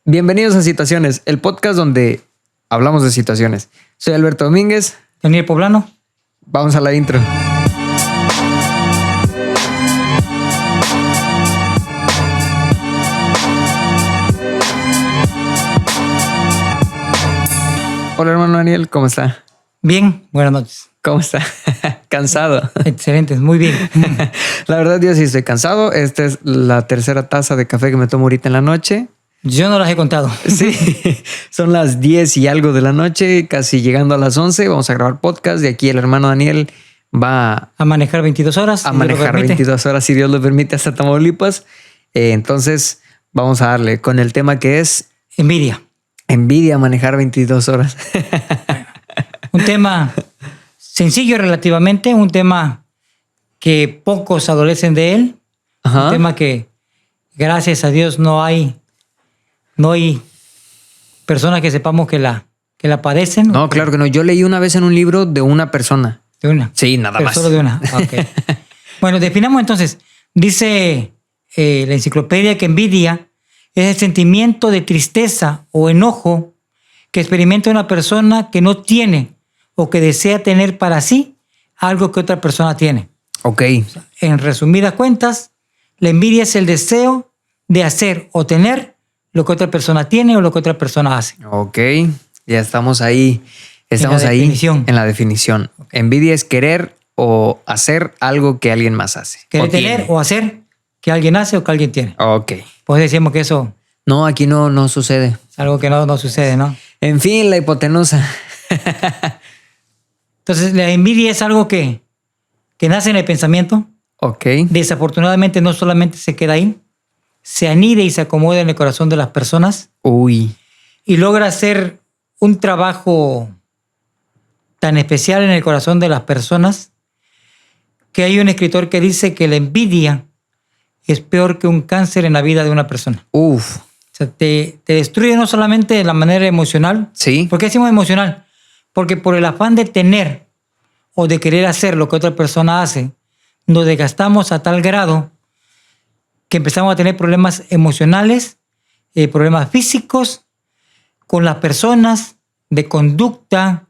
Bienvenidos a Situaciones, el podcast donde hablamos de situaciones. Soy Alberto Domínguez. Daniel Poblano. Vamos a la intro. Hola hermano Daniel, ¿cómo está? Bien, buenas noches. ¿Cómo está? Cansado. Excelente, muy bien. La verdad yo sí estoy cansado. Esta es la tercera taza de café que me tomo ahorita en la noche. Yo no las he contado. Sí, son las 10 y algo de la noche, casi llegando a las 11. Vamos a grabar podcast. De aquí el hermano Daniel va a manejar 22 horas. A manejar 22 horas, si Dios lo permite, hasta Tamaulipas. Entonces vamos a darle con el tema que es... Envidia. Envidia, manejar 22 horas. Un tema sencillo relativamente, un tema que pocos adolecen de él. Ajá. Un tema que, gracias a Dios, no hay personas que sepamos que la padecen. No, claro que no. Yo leí una vez en un libro de una persona. ¿De una? Sí, nada Pero más. Solo de una. Okay. Bueno, definamos entonces. Dice la enciclopedia que envidia es el sentimiento de tristeza o enojo que experimenta una persona que no tiene o que desea tener para sí algo que otra persona tiene. Ok. En resumidas cuentas, la envidia es el deseo de hacer o tener lo que otra persona tiene o lo que otra persona hace. Ok. Ya estamos ahí. Estamos ahí en la definición. Okay. Envidia es querer o hacer algo que alguien más hace. Querer tener o hacer que alguien hace o que alguien tiene. Ok. Pues decimos que eso... No, aquí no sucede. Es algo que no sucede, ¿no? En fin, la hipotenusa. Entonces, la envidia es algo que nace en el pensamiento. Ok. Desafortunadamente, no solamente se queda ahí, se anida y se acomoda en el corazón de las personas. Uy. Y logra hacer un trabajo tan especial en el corazón de las personas que hay un escritor que dice que la envidia es peor que un cáncer en la vida de una persona. Uf. O sea, te destruye no solamente de la manera emocional. Sí. ¿Por qué decimos emocional? Porque por el afán de tener o de querer hacer lo que otra persona hace, nos desgastamos a tal grado que empezamos a tener problemas emocionales, problemas físicos con las personas, de conducta,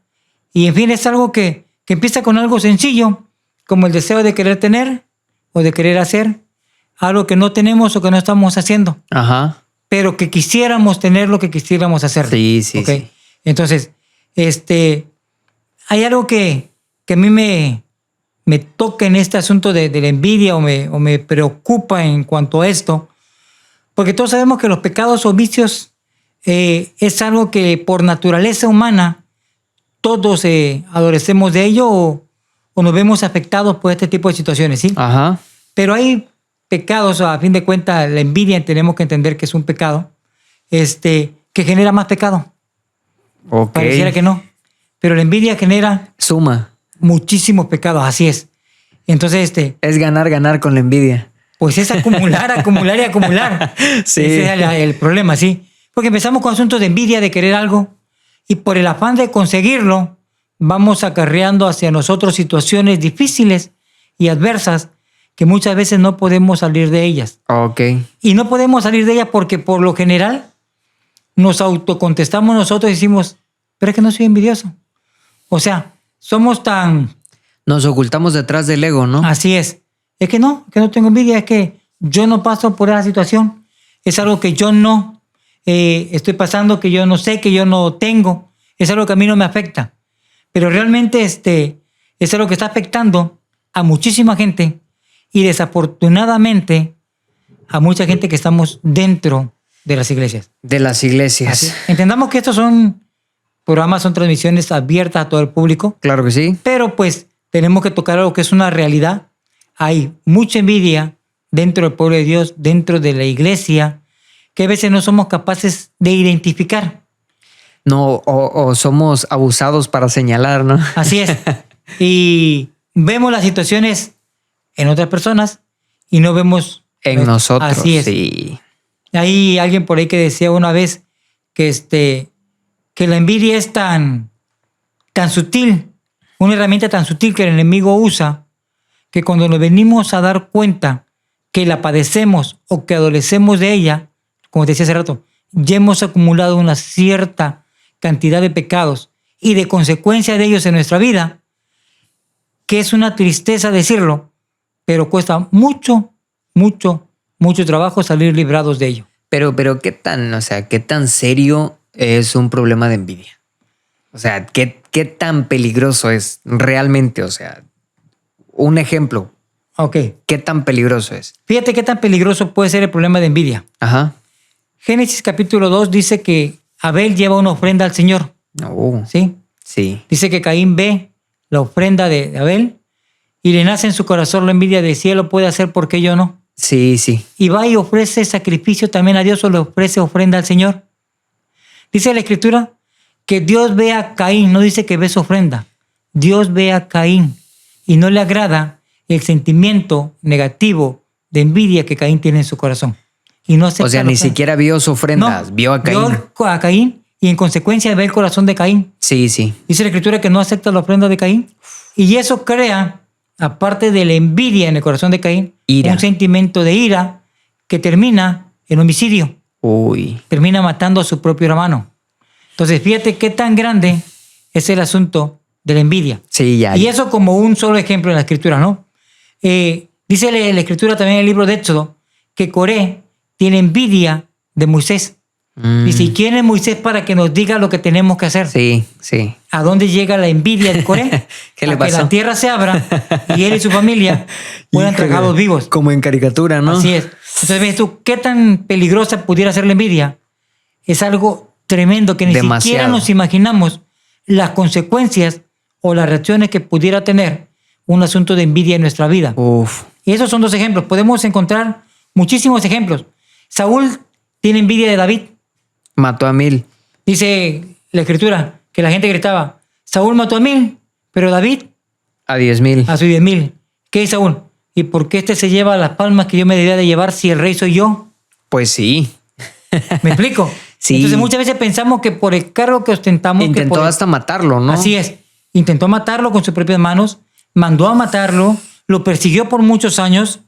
y en fin, es algo que empieza con algo sencillo, como el deseo de querer tener o de querer hacer algo que no tenemos o que no estamos haciendo. Ajá. Pero que quisiéramos tener lo que quisiéramos hacer. Sí, sí, ¿Okay? Sí. Entonces, hay algo que a mí me toca en este asunto de la envidia o me preocupa en cuanto a esto, porque todos sabemos que los pecados o vicios es algo que por naturaleza humana todos adolecemos de ello o nos vemos afectados por este tipo de situaciones, ¿sí? Ajá. Pero hay pecados, a fin de cuentas, la envidia tenemos que entender que es un pecado, que genera más pecado. Okay. Pareciera que no. Pero la envidia genera... Suma. Muchísimos pecados, así es. Entonces, es ganar con la envidia. Pues es acumular, acumular y acumular. Sí. Ese es el problema, sí. Porque empezamos con asuntos de envidia, de querer algo, y por el afán de conseguirlo, vamos acarreando hacia nosotros situaciones difíciles y adversas que muchas veces no podemos salir de ellas. Ok. Y no podemos salir de ellas porque por lo general nos autocontestamos nosotros y decimos, pero es que no soy envidioso. O sea, somos tan... Nos ocultamos detrás del ego, ¿no? Así es. Es que no tengo envidia, es que yo no paso por esa situación. Es algo que yo no estoy pasando, que yo no sé, que yo no tengo. Es algo que a mí no me afecta. Pero realmente es algo que está afectando a muchísima gente y desafortunadamente a mucha gente que estamos dentro de las iglesias. De las iglesias. Así. Entendamos que estos son programas, son transmisiones abiertas a todo el público. Claro que sí. Pero pues tenemos que tocar algo que es una realidad. Hay mucha envidia dentro del pueblo de Dios, dentro de la iglesia, que a veces no somos capaces de identificar. No, o somos abusados para señalar, ¿no? Así es. Y vemos las situaciones en otras personas y no vemos... En nosotros, así es. Sí. Hay alguien por ahí que decía una vez que la envidia es tan sutil, una herramienta tan sutil que el enemigo usa, que cuando nos venimos a dar cuenta que la padecemos o que adolecemos de ella, como te decía hace rato, ya hemos acumulado una cierta cantidad de pecados y de consecuencia de ellos en nuestra vida, que es una tristeza decirlo, pero cuesta mucho, mucho, mucho trabajo salir librados de ello. Pero qué tan serio es un problema de envidia. O sea, qué tan peligroso es realmente. O sea, un ejemplo. Ok. ¿Qué tan peligroso es? Fíjate qué tan peligroso puede ser el problema de envidia. Ajá. Génesis capítulo 2 dice que Abel lleva una ofrenda al Señor. ¿Sí? Sí. Dice que Caín ve la ofrenda de Abel y le nace en su corazón la envidia de si él lo puede hacer, ¿por qué yo no? Sí, sí. Y va y ofrece sacrificio también a Dios o le ofrece ofrenda al Señor. Dice la Escritura que Dios ve a Caín, no dice que ve su ofrenda. Dios ve a Caín y no le agrada el sentimiento negativo de envidia que Caín tiene en su corazón. Y no o sea, ni siquiera vio su ofrenda, no, vio a Caín. Vio a Caín y en consecuencia ve el corazón de Caín. Sí, sí. Dice la Escritura que no acepta la ofrenda de Caín. Y eso crea, aparte de la envidia en el corazón de Caín, un sentimiento de ira que termina en homicidio. Uy. Termina matando a su propio hermano. Entonces, fíjate qué tan grande es el asunto de la envidia. Sí, ya. Y eso como un solo ejemplo en la Escritura, ¿no? Dice la Escritura también en el libro de Éxodo que Coré tiene envidia de Moisés. Dice, ¿y quién es Moisés para que nos diga lo que tenemos que hacer? Sí, sí. ¿A dónde llega la envidia de Coré? ¿Qué le pasó? Que la tierra se abra y él y su familia puedan tragados vivos. Como en caricatura, ¿no? Así es. Entonces, ves tú, ¿qué tan peligrosa pudiera ser la envidia? Es algo tremendo que ni siquiera nos imaginamos las consecuencias o las reacciones que pudiera tener un asunto de envidia en nuestra vida. Uf. Y esos son dos ejemplos. Podemos encontrar muchísimos ejemplos. Saúl tiene envidia de David. Mató a 1000. Dice la Escritura que la gente gritaba, Saúl mató a 1000, pero David a 10,000. A sus 10,000. ¿Qué dice Saúl? ¿Y por qué se lleva las palmas que yo me debería de llevar si el rey soy yo? Pues sí. ¿Me explico? Sí. Entonces muchas veces pensamos que por el cargo que ostentamos... Intentó hasta matarlo, ¿no? Así es. Intentó matarlo con sus propias manos, mandó a matarlo, lo persiguió por muchos años,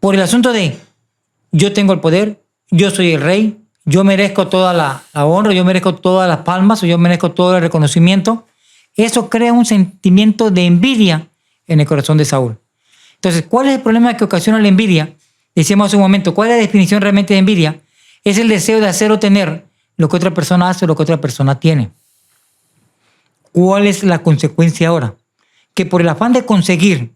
por el asunto de yo tengo el poder, yo soy el rey, yo merezco toda la honra, yo merezco todas las palmas, o yo merezco todo el reconocimiento. Eso crea un sentimiento de envidia en el corazón de Saúl. Entonces, ¿cuál es el problema que ocasiona la envidia? Decíamos hace un momento, ¿cuál es la definición realmente de envidia? Es el deseo de hacer o tener lo que otra persona hace o lo que otra persona tiene. ¿Cuál es la consecuencia ahora? Que por el afán de conseguir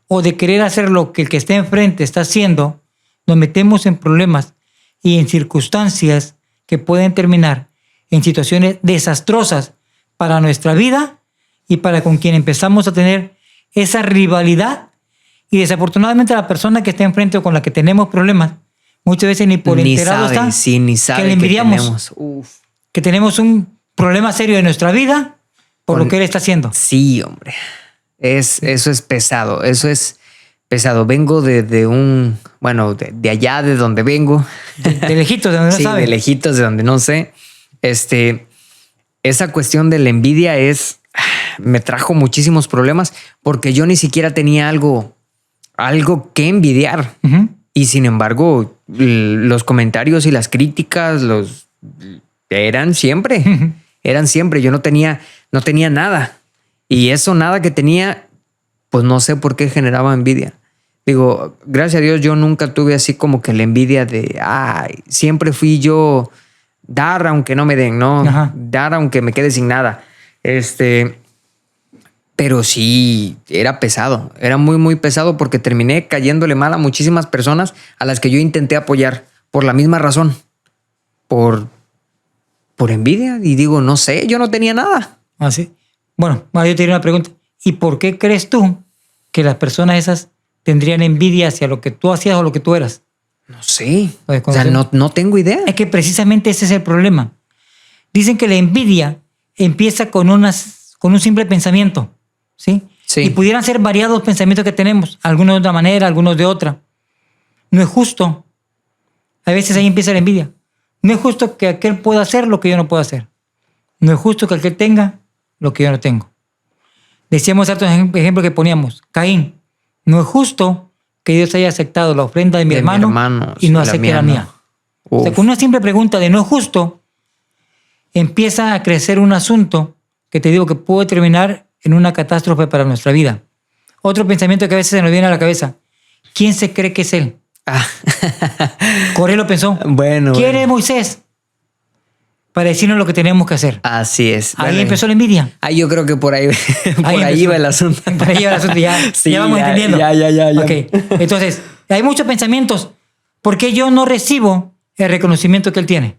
o de querer hacer lo que el que está enfrente está haciendo, nos metemos en problemas y en circunstancias que pueden terminar en situaciones desastrosas para nuestra vida y para con quien empezamos a tener esa rivalidad. Y desafortunadamente la persona que está enfrente o con la que tenemos problemas, muchas veces ni por enterado está, ni sabe que le envidiamos, que tenemos un problema serio en nuestra vida por lo que él está haciendo. Sí, hombre. Eso es pesado. Eso es pesado. Vengo de allá de donde vengo. De lejitos, de donde no sabe. Sí, de lejitos, de donde no sé. Esa cuestión de la envidia me trajo muchísimos problemas porque yo ni siquiera tenía algo que envidiar. Uh-huh. Y sin embargo, los comentarios y las críticas eran siempre. Uh-huh. Eran siempre. Yo no tenía nada. Y eso nada que tenía, pues no sé por qué generaba envidia. Digo, gracias a Dios yo nunca tuve así como que la envidia de, siempre fui yo dar aunque no me den, ¿no? Ajá. Dar aunque me quede sin nada. Pero sí, era pesado. Era muy, muy pesado porque terminé cayéndole mal a muchísimas personas a las que yo intenté apoyar por la misma razón. Por envidia. Y digo, no sé, yo no tenía nada. Ah, sí. Bueno, yo te diré una pregunta. ¿Y por qué crees tú que las personas esas tendrían envidia hacia lo que tú hacías o lo que tú eras? No sé. O sea, no tengo idea. Es que precisamente ese es el problema. Dicen que la envidia empieza con un simple pensamiento, ¿sí? Sí. Y pudieran ser variados pensamientos que tenemos, algunos de una manera, algunos de otra. No es justo. A veces ahí empieza la envidia. No es justo que aquel pueda hacer lo que yo no puedo hacer. No es justo que aquel tenga lo que yo no tengo. Decíamos otro ejemplo que poníamos. Caín. No es justo que Dios haya aceptado la ofrenda de mi hermano y no acepte la mía. O sea, con una simple pregunta de no es justo, empieza a crecer un asunto que te digo que puede terminar en una catástrofe para nuestra vida. Otro pensamiento que a veces se nos viene a la cabeza. ¿Quién se cree que es él? Coré lo pensó. Bueno. ¿Quién es Moisés? Para decirnos lo que tenemos que hacer. Así es. Ahí empezó la envidia. Yo creo que por ahí va el asunto. Por ahí va el asunto, ya, sí, ya vamos entendiendo. Ya. Okay. Entonces, hay muchos pensamientos. ¿Por qué yo no recibo el reconocimiento que él tiene?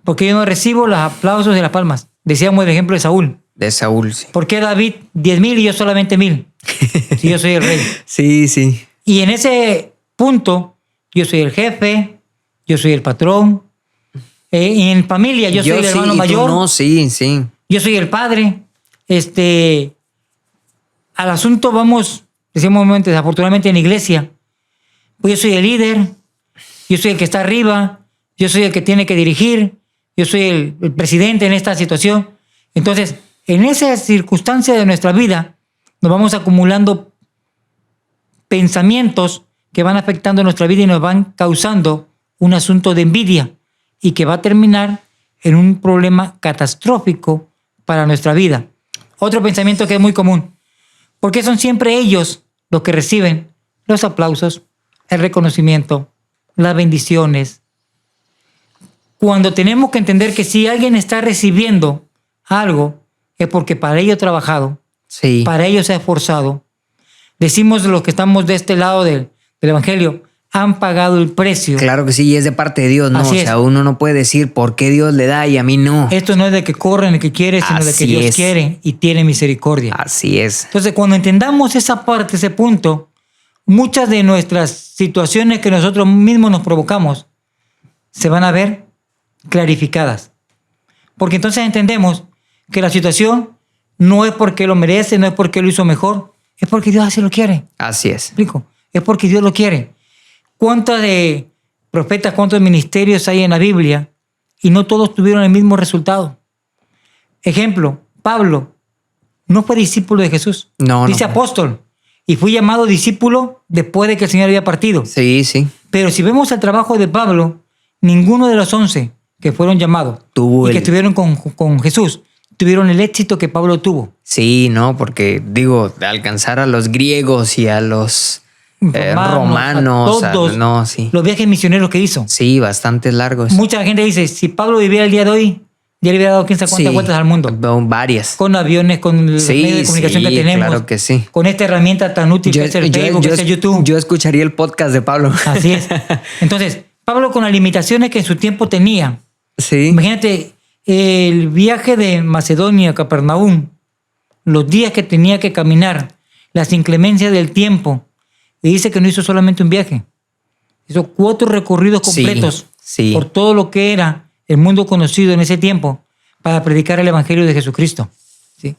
¿Por qué yo no recibo los aplausos y las palmas? Decíamos el ejemplo de Saúl. De Saúl, sí. ¿Por qué David 10,000 y yo solamente 1,000? Si yo soy el rey. Sí. Y en ese punto, yo soy el jefe, yo soy el patrón. Y en familia, yo soy el hermano mayor. No, sí. Yo soy el padre. Al asunto vamos, decíamos un momento, desafortunadamente en la iglesia. Pues yo soy el líder, yo soy el que está arriba, yo soy el que tiene que dirigir, yo soy el presidente en esta situación. Entonces, en esa circunstancia de nuestra vida, nos vamos acumulando pensamientos que van afectando nuestra vida y nos van causando un asunto de envidia y que va a terminar en un problema catastrófico para nuestra vida. Otro pensamiento que es muy común. ¿Por qué son siempre ellos los que reciben los aplausos, el reconocimiento, las bendiciones? Cuando tenemos que entender que si alguien está recibiendo algo, es porque para ello ha trabajado, sí. Para ello se ha esforzado. Decimos los que estamos de este lado del Evangelio, han pagado el precio. Claro que sí, y es de parte de Dios, ¿no? Así o sea, uno no puede decir por qué Dios le da y a mí no. Esto no es de que corre ni que quiere, sino de que Dios quiere y tiene misericordia. Así es. Entonces, cuando entendamos esa parte, ese punto, muchas de nuestras situaciones que nosotros mismos nos provocamos se van a ver clarificadas. Porque entonces entendemos que la situación no es porque lo merece, no es porque lo hizo mejor, es porque Dios así lo quiere. Así es. ¿Me explico? Es porque Dios lo quiere. ¿Cuántos de profetas, cuántos ministerios hay en la Biblia y no todos tuvieron el mismo resultado? Ejemplo, Pablo no fue discípulo de Jesús. Dice apóstol. Y fue llamado discípulo después de que el Señor había partido. Sí. Pero si vemos el trabajo de Pablo, ninguno de los 11 que fueron llamados que estuvieron con Jesús tuvieron el éxito que Pablo tuvo. Sí, no, porque digo, alcanzar a los griegos y a los romanos, a todos los viajes misioneros que hizo. Sí, bastante largos. Mucha gente dice, si Pablo viviera el día de hoy, ya le hubiera dado quién sabe cuántas vueltas al mundo. Varias. Con aviones, con los medios de comunicación que tenemos. Claro que sí. Con esta herramienta tan útil que es el Facebook, que es el YouTube. Yo escucharía el podcast de Pablo. Así es. Entonces, Pablo con las limitaciones que en su tiempo tenía. Sí. Imagínate, el viaje de Macedonia a Capernaum, los días que tenía que caminar, las inclemencias del tiempo. Y dice que no hizo solamente un viaje. Hizo 4 recorridos completos por todo lo que era el mundo conocido en ese tiempo para predicar el Evangelio de Jesucristo. ¿Sí?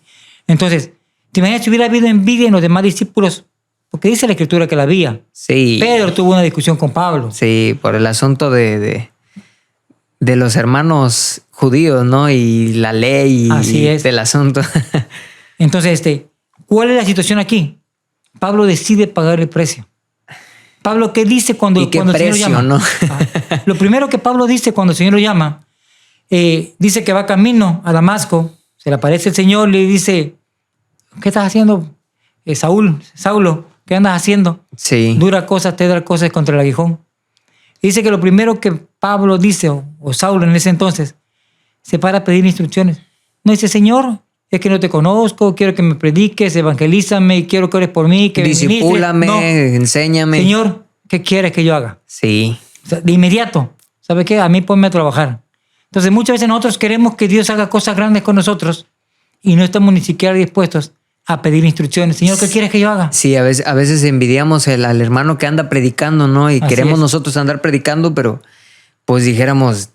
Entonces, ¿te imaginas si hubiera habido envidia en los demás discípulos? Porque dice la Escritura que la había. Sí. Pedro tuvo una discusión con Pablo. Sí, por el asunto de los hermanos judíos, ¿no? Y la ley. Así es. Del asunto. Entonces, ¿cuál es la situación aquí? Pablo decide pagar el precio. Pablo, ¿qué dice cuando el Señor lo llama? ¿No? Lo primero que Pablo dice cuando el Señor lo llama, dice que va camino a Damasco, se le aparece el Señor, le dice, ¿qué estás haciendo? Saulo, ¿qué andas haciendo? Sí. Dura cosas, te da cosas contra el aguijón. Dice que lo primero que Pablo dice, o Saulo en ese entonces, se para a pedir instrucciones. No dice, Señor, es que no te conozco, quiero que me prediques, evangelízame, quiero que ores por mí, que discipúlame, enséñame. Señor, ¿qué quieres que yo haga? Sí. O sea, de inmediato, ¿sabe qué? A mí ponme a trabajar. Entonces muchas veces nosotros queremos que Dios haga cosas grandes con nosotros y no estamos ni siquiera dispuestos a pedir instrucciones. Señor, ¿qué quieres que yo haga? Sí, a veces envidiamos al hermano que anda predicando, ¿no? Y queremos nosotros andar predicando, pero pues dijéramos,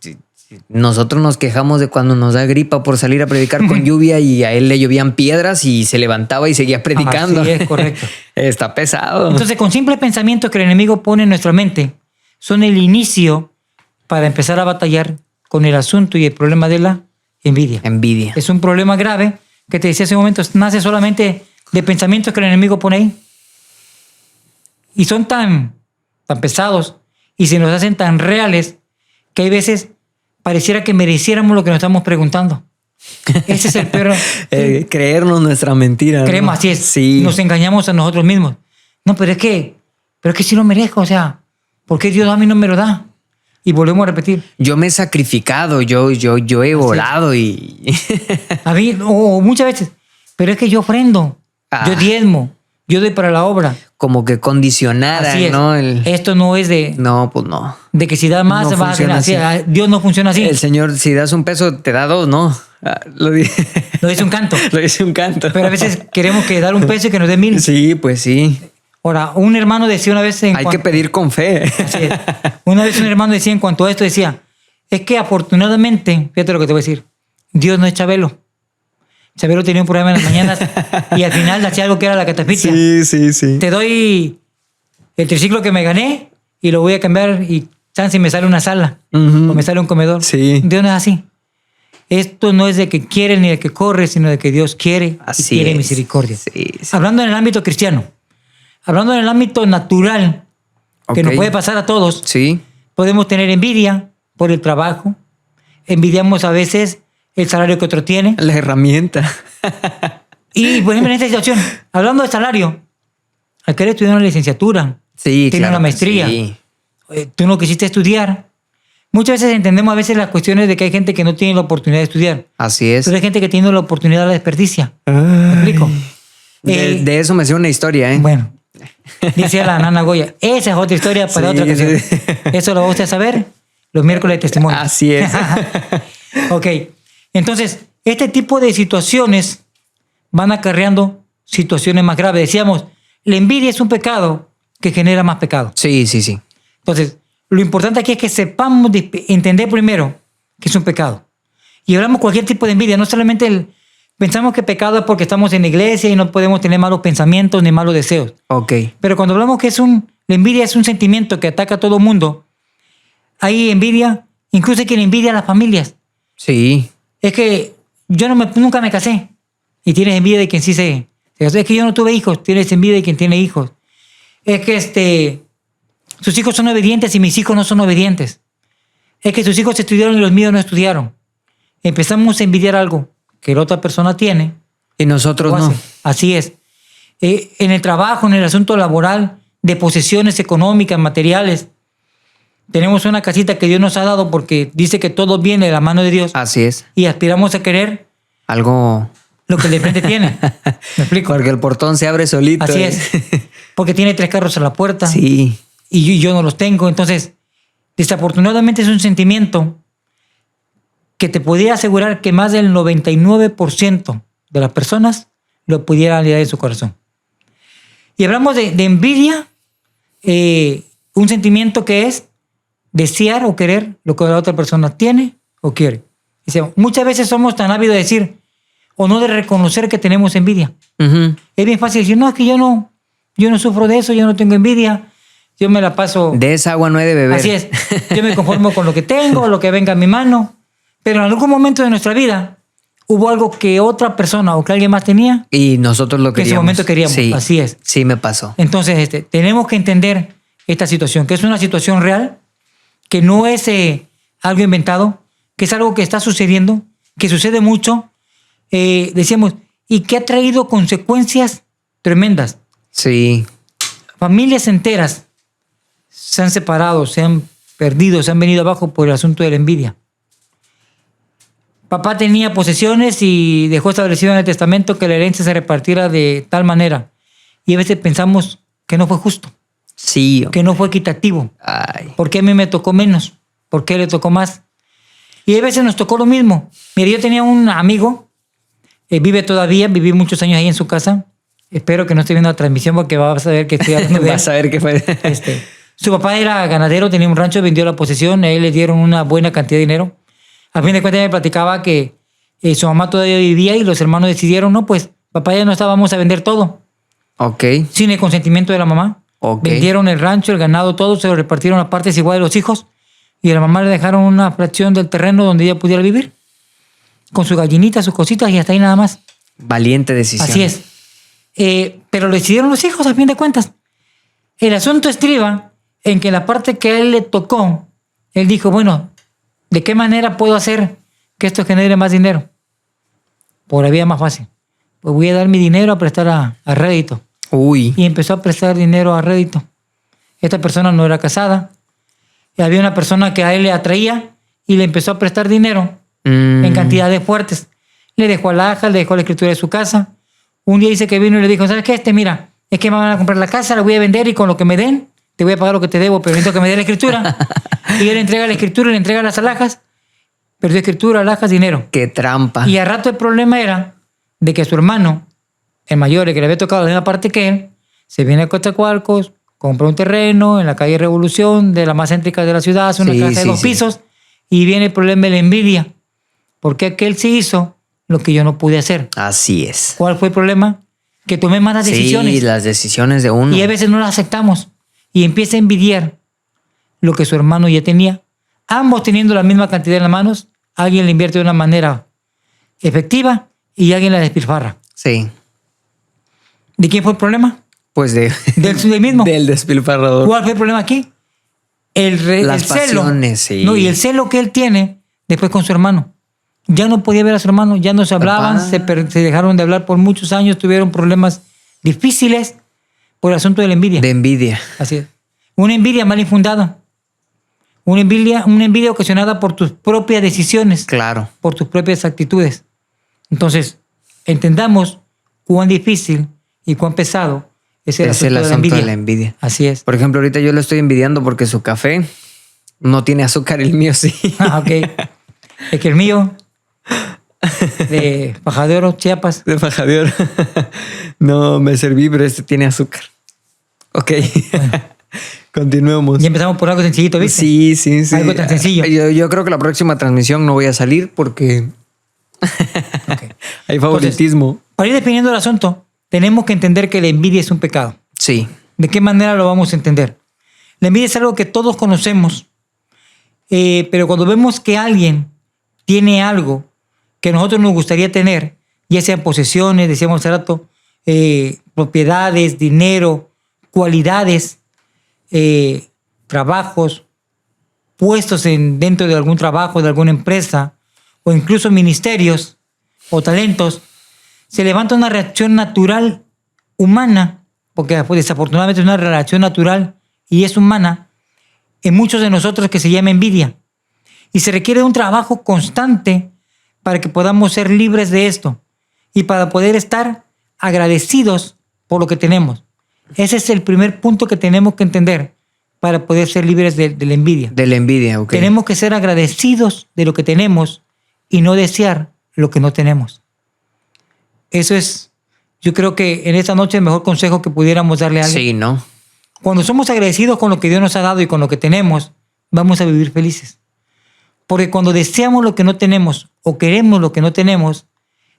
nosotros nos quejamos de cuando nos da gripa por salir a predicar con lluvia y a él le llovían piedras y se levantaba y seguía predicando. Así es, correcto. Está pesado. Entonces, con simples pensamientos que el enemigo pone en nuestra mente, son el inicio para empezar a batallar con el asunto y el problema de la envidia. Envidia. Es un problema grave que te decía hace un momento, nace solamente de pensamientos que el enemigo pone ahí. Y son tan pesados y se nos hacen tan reales que hay veces pareciera que mereciéramos lo que nos estamos preguntando. Ese es el peor. Creernos nuestra mentira. Creemos, ¿no? así es. Sí. Nos engañamos a nosotros mismos. No, pero es que sí lo merezco. O sea, ¿por qué Dios a mí no me lo da? Y volvemos a repetir. Yo me he sacrificado, yo he orado y... A mí, o muchas veces, pero es que yo ofrendo, yo diezmo, yo doy para la obra. Como que condicionada, Así es. ¿no? Esto no es de... No, pues no. De que si das más, No vas a tener funciona así. Dios no funciona así. El Señor, si das un peso, te da dos, ¿no? Lo dice un canto. Lo dice un canto. Pero a veces queremos que dar un peso y que nos dé 1000. Sí, pues sí. Ahora, un hermano decía una vez... Hay que pedir con fe. Así es. Una vez un hermano decía en cuanto a esto, decía, es que afortunadamente, fíjate lo que te voy a decir, Dios no es Chabelo. Chabelo tenía un problema en las mañanas y al final hacía algo que era la catafixia. Sí. Te doy el triciclo que me gané y lo voy a cambiar y chance me sale una sala o me sale un comedor. Sí. Dios no es así. Esto no es de que quiere ni de que corre, sino de que Dios quiere así y quiere es. misericordia. Sí. Hablando en el ámbito cristiano, hablando en el ámbito natural, que nos puede pasar a todos, sí. Podemos tener envidia por el trabajo, envidiamos a veces el salario que otro tiene. La herramienta. Y por ejemplo en esta situación, hablando de salario, al querer estudiar una licenciatura, tiene una maestría, tú no quisiste estudiar. Muchas veces entendemos a veces las cuestiones de que hay gente que no tiene la oportunidad de estudiar. Así es. Pero hay gente que tiene la oportunidad la desperdicia. ¿Me explico? De eso me sé una historia, ¿eh? Bueno, dice la nana Goya, esa es otra historia para otra ocasión. Sí. Eso lo va usted a saber los miércoles de testimonio. Así es. Ok, entonces, este tipo de situaciones van acarreando situaciones más graves. Decíamos, la envidia es un pecado que genera más pecado. Sí. Entonces, lo importante aquí es que sepamos entender primero que es un pecado. Y hablamos cualquier tipo de envidia, no solamente pensamos que pecado es porque estamos en la iglesia y no podemos tener malos pensamientos ni malos deseos. Ok. Pero cuando hablamos que la envidia es un sentimiento que ataca a todo mundo, hay envidia, incluso hay quien envidia a las familias. Sí. Es que yo nunca me casé y tienes envidia de quien sí se... Es que yo no tuve hijos, tienes envidia de quien tiene hijos. Es que sus hijos son obedientes y mis hijos no son obedientes. Es que sus hijos estudiaron y los míos no estudiaron. Empezamos a envidiar algo que la otra persona tiene. Y nosotros no. Así es. En el trabajo, en el asunto laboral, de posesiones económicas, materiales. Tenemos una casita que Dios nos ha dado porque dice que todo viene de la mano de Dios. Así es. Y aspiramos a querer algo... lo que el de frente tiene. ¿Me explico? Porque el portón se abre solito. Así es. Porque tiene 3 carros a la puerta. Sí. Y yo no los tengo. Entonces, desafortunadamente es un sentimiento que te podría asegurar que más del 99% de las personas lo pudieran lidiar en su corazón. Y hablamos de envidia, un sentimiento que es desear o querer lo que la otra persona tiene o quiere. Muchas veces somos tan ávidos de decir o no de reconocer que tenemos envidia. Es bien fácil decir, no, es que yo no sufro de eso, yo no tengo envidia, yo me la paso... De esa agua no he de beber. Así es, yo me conformo con lo que tengo, lo que venga a mi mano, pero en algún momento de nuestra vida hubo algo que otra persona o que alguien más tenía y nosotros lo queríamos. Que en ese momento queríamos, sí, así es. Sí, me pasó. Entonces, tenemos que entender esta situación, que es una situación real, que no es algo inventado, que es algo que está sucediendo, que sucede mucho, decíamos, y que ha traído consecuencias tremendas. Sí. Familias enteras se han separado, se han perdido, se han venido abajo por el asunto de la envidia. Papá tenía posesiones y dejó establecido en el testamento que la herencia se repartiera de tal manera. Y a veces pensamos que no fue justo. Sí. Que no fue equitativo. Ay. ¿Por qué a mí me tocó menos? ¿Por qué le tocó más? Y a veces nos tocó lo mismo. Mira, yo tenía un amigo, vive todavía, viví muchos años ahí en su casa. Espero que no esté viendo la transmisión porque vas a ver que estoy hablando de él. Vas a ver qué fue. Su papá era ganadero, tenía un rancho, vendió la posesión, a él le dieron una buena cantidad de dinero. A fin de cuentas me platicaba que su mamá todavía vivía y los hermanos decidieron, no, pues papá ya no está, vamos a vender todo. Ok. Sin el consentimiento de la mamá. Okay. Vendieron el rancho, el ganado, todo, se lo repartieron a partes iguales de los hijos y a la mamá le dejaron una fracción del terreno donde ella pudiera vivir con sus gallinitas, sus cositas y hasta ahí nada más. Valiente decisión. Así es. Pero lo decidieron los hijos a fin de cuentas. El asunto estriba en que la parte que a él le tocó, él dijo, bueno, ¿de qué manera puedo hacer que esto genere más dinero? Por la vía más fácil. Pues voy a dar mi dinero a prestar a rédito. Uy. Y empezó a prestar dinero a rédito. Esta persona no era casada. Y había una persona que a él le atraía y le empezó a prestar dinero en cantidades fuertes. Le dejó alhajas, le dejó la escritura de su casa. Un día dice que vino y le dijo, ¿sabes qué? Mira, es que me van a comprar la casa, la voy a vender y con lo que me den, te voy a pagar lo que te debo, pero necesito que me dé la escritura. Y él le entrega la escritura, le entrega las alhajas. Perdió escritura, alhajas, dinero. ¡Qué trampa! Y al rato el problema era de que su hermano, el mayor, el que le había tocado la misma parte que él, se viene a Coatzacoalcos, compra un terreno en la calle Revolución, de la más céntrica de la ciudad, hace una casa de 2 pisos, y viene el problema de la envidia. Porque aquel sí hizo lo que yo no pude hacer. Así es. ¿Cuál fue el problema? Que tomé malas decisiones. Sí, las decisiones de uno. Y a veces no las aceptamos. Y empieza a envidiar lo que su hermano ya tenía. Ambos teniendo la misma cantidad en las manos, alguien le invierte de una manera efectiva y alguien la despilfarra. Sí. ¿De quién fue el problema? Pues del mismo. Del despilfarrador. ¿Cuál fue el problema aquí? Las pasiones, celo. sí. No, y el celo que él tiene después con su hermano. Ya no podía ver a su hermano, ya no se hablaban, se dejaron de hablar por muchos años, tuvieron problemas difíciles por el asunto de la envidia. De envidia. Así es. Una envidia mal infundada. Una envidia ocasionada por tus propias decisiones. Claro. Por tus propias actitudes. Entonces, entendamos cuán difícil y cuán pesado es el asunto de la envidia. Así es. Por ejemplo, ahorita yo lo estoy envidiando porque su café no tiene azúcar, el mío sí. Ah, ok. Es que el mío, de Paja de Oro, Chiapas. De Paja de Oro. No, me serví, pero este tiene azúcar. Ok. Bueno. Continuemos. Y empezamos por algo sencillito, ¿viste? Sí. Algo tan sencillo. Yo creo que la próxima transmisión no voy a salir porque okay. Hay favoritismo. Entonces, para ir definiendo el asunto, tenemos que entender que la envidia es un pecado. Sí. ¿De qué manera lo vamos a entender? La envidia es algo que todos conocemos, pero cuando vemos que alguien tiene algo que nosotros nos gustaría tener, ya sean posesiones, decíamos hace rato, propiedades, dinero, cualidades, trabajos, puestos dentro de algún trabajo, de alguna empresa, o incluso ministerios o talentos, se levanta una reacción natural humana, porque desafortunadamente es una reacción natural y es humana, en muchos de nosotros que se llama envidia. Y se requiere un trabajo constante para que podamos ser libres de esto y para poder estar agradecidos por lo que tenemos. Ese es el primer punto que tenemos que entender para poder ser libres de la envidia. De la envidia, ok. Tenemos que ser agradecidos de lo que tenemos y no desear lo que no tenemos. Eso es, yo creo que en esta noche el mejor consejo que pudiéramos darle a alguien. Sí, ¿no? Cuando somos agradecidos con lo que Dios nos ha dado y con lo que tenemos, vamos a vivir felices. Porque cuando deseamos lo que no tenemos o queremos lo que no tenemos,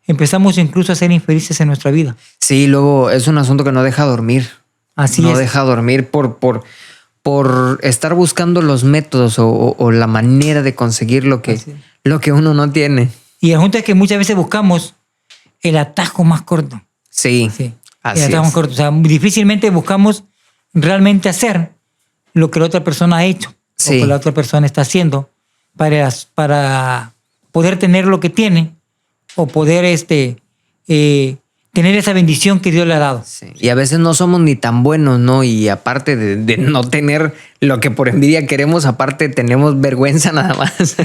empezamos incluso a ser infelices en nuestra vida. Sí, luego es un asunto que no deja dormir. Así es. No deja dormir por estar buscando los métodos o la manera de conseguir lo que uno no tiene. Y el asunto es que muchas veces buscamos el atajo más corto. Sí, así el atajo más corto. O sea, difícilmente buscamos realmente hacer lo que la otra persona ha hecho o que la otra persona está haciendo para poder tener lo que tiene o poder tener esa bendición que Dios le ha dado. Sí. Y a veces no somos ni tan buenos, ¿no? Y aparte de no tener lo que por envidia queremos, aparte tenemos vergüenza nada más.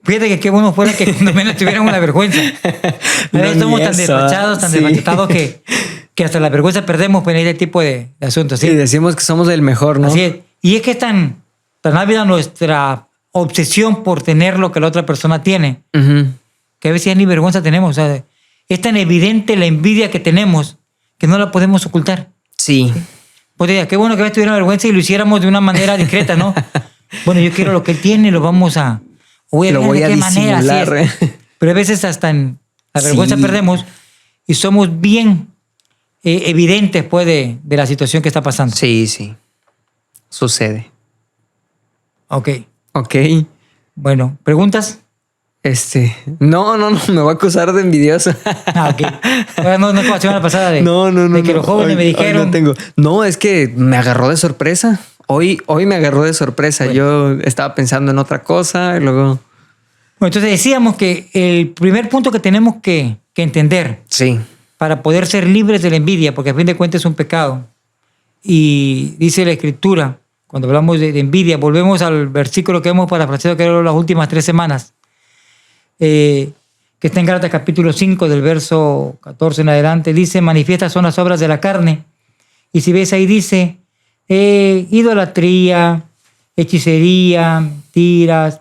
Fíjate que qué bueno fuera que cuando menos tuviéramos la vergüenza. A veces somos tan despachados, tan despachados que hasta la vergüenza perdemos en este tipo de asuntos. ¿Sí? Y decimos que somos el mejor, ¿no? Así es. Y es que es tan ávida nuestra obsesión por tener lo que la otra persona tiene, que a veces ya ni vergüenza tenemos. O sea, es tan evidente la envidia que tenemos que no la podemos ocultar. Sí. Pues qué bueno que a veces tuviera vergüenza y lo hiciéramos de una manera discreta, ¿no? Bueno, yo quiero lo que él tiene, lo vamos a... Lo voy a disimular. Manera, pero a veces hasta en la vergüenza perdemos y somos bien evidentes pues, de la situación que está pasando. Sí. Sucede. Ok. Ok. Bueno, ¿preguntas? No, me va a acusar de envidioso. Ok. No como la semana pasada de que los jóvenes me dijeron. No tengo. No, es que me agarró de sorpresa. Hoy me agarró de sorpresa. Bueno. Yo estaba pensando en otra cosa y luego... Bueno, entonces decíamos que el primer punto que tenemos que entender para poder ser libres de la envidia, porque a fin de cuentas es un pecado, y dice la Escritura, cuando hablamos de envidia, volvemos al versículo que hemos parafraseado que eran las últimas 3 semanas, que está en Gálatas capítulo 5 del verso 14 en adelante, dice, manifiestas son las obras de la carne, y si ves ahí dice, idolatría, hechicería, mentiras,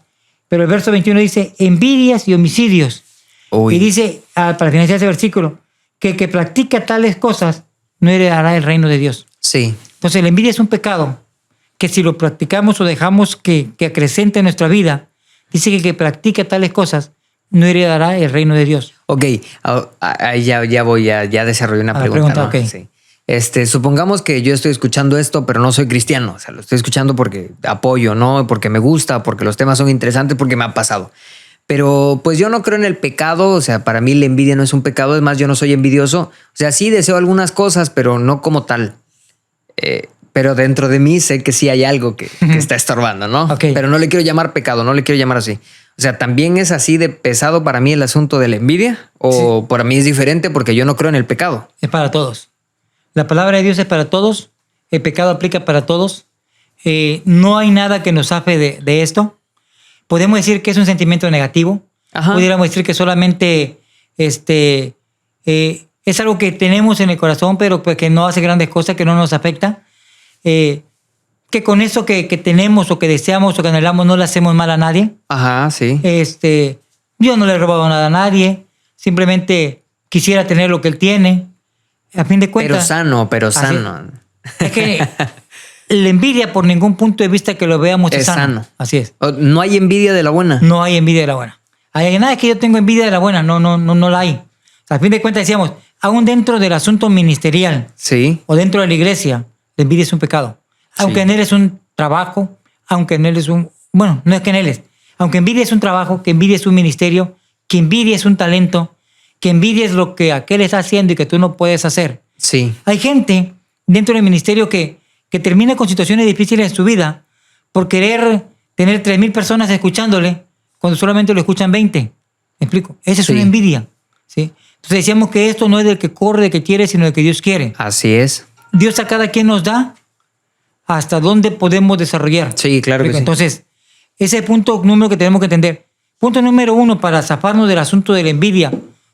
pero el verso 21 dice envidias y homicidios. Uy. Y dice, para finalizar ese versículo, que el que practica tales cosas no heredará el reino de Dios. Sí. Entonces la envidia es un pecado que si lo practicamos o dejamos que acrecente en nuestra vida, dice que el que practica tales cosas no heredará el reino de Dios. Ok, ya desarrollé una pregunta. ¿No? Okay. Sí. Supongamos que yo estoy escuchando esto, pero no soy cristiano. O sea, lo estoy escuchando porque apoyo, ¿no? Porque me gusta, porque los temas son interesantes, porque me ha pasado. Pero pues yo no creo en el pecado. O sea, para mí la envidia no es un pecado. Es más, yo no soy envidioso. O sea, sí deseo algunas cosas, pero no como tal. Pero dentro de mí sé que sí hay algo que está estorbando, ¿no? Okay. Pero no le quiero llamar pecado, no le quiero llamar así. O sea, ¿también es así de pesado para mí el asunto de la envidia? ¿O para mí es diferente porque yo no creo en el pecado? Es para todos. La palabra de Dios es para todos. El pecado aplica para todos. No hay nada que nos zafe de esto. Podemos decir que es un sentimiento negativo. Ajá. Pudiéramos decir que solamente es algo que tenemos en el corazón, pero pues que no hace grandes cosas, que no nos afecta. Que con eso que tenemos o que deseamos o que anhelamos no le hacemos mal a nadie. Ajá, sí. Yo no le he robado nada a nadie. Simplemente quisiera tener lo que él tiene. A fin de cuentas. Pero sano. Es que la envidia por ningún punto de vista que lo veamos es sano. Así es. No hay envidia de la buena. No hay envidia de la buena. Hay nada que yo tengo envidia de la buena. No la hay. O sea, a fin de cuentas decíamos, aún dentro del asunto ministerial. Sí. O dentro de la iglesia, la envidia es un pecado. Aunque en él es un trabajo, aunque en él es un... Bueno, no es que en él es. Aunque envidia es un trabajo, que envidia es un ministerio, que envidia es un talento, que envidies lo que aquel está haciendo y que tú no puedes hacer. Sí. Hay gente dentro del ministerio que termina con situaciones difíciles en su vida por querer tener 3,000 personas escuchándole cuando solamente lo escuchan 20. ¿Me explico? Esa es una envidia. ¿Sí? Entonces decíamos que esto no es del que corre, del que quiere, sino del que Dios quiere. Así es. Dios a cada quien nos da hasta dónde podemos desarrollar. Sí, claro que sí. Entonces, ese es el punto número que tenemos que entender. Punto número 1 para zafarnos del asunto de la envidia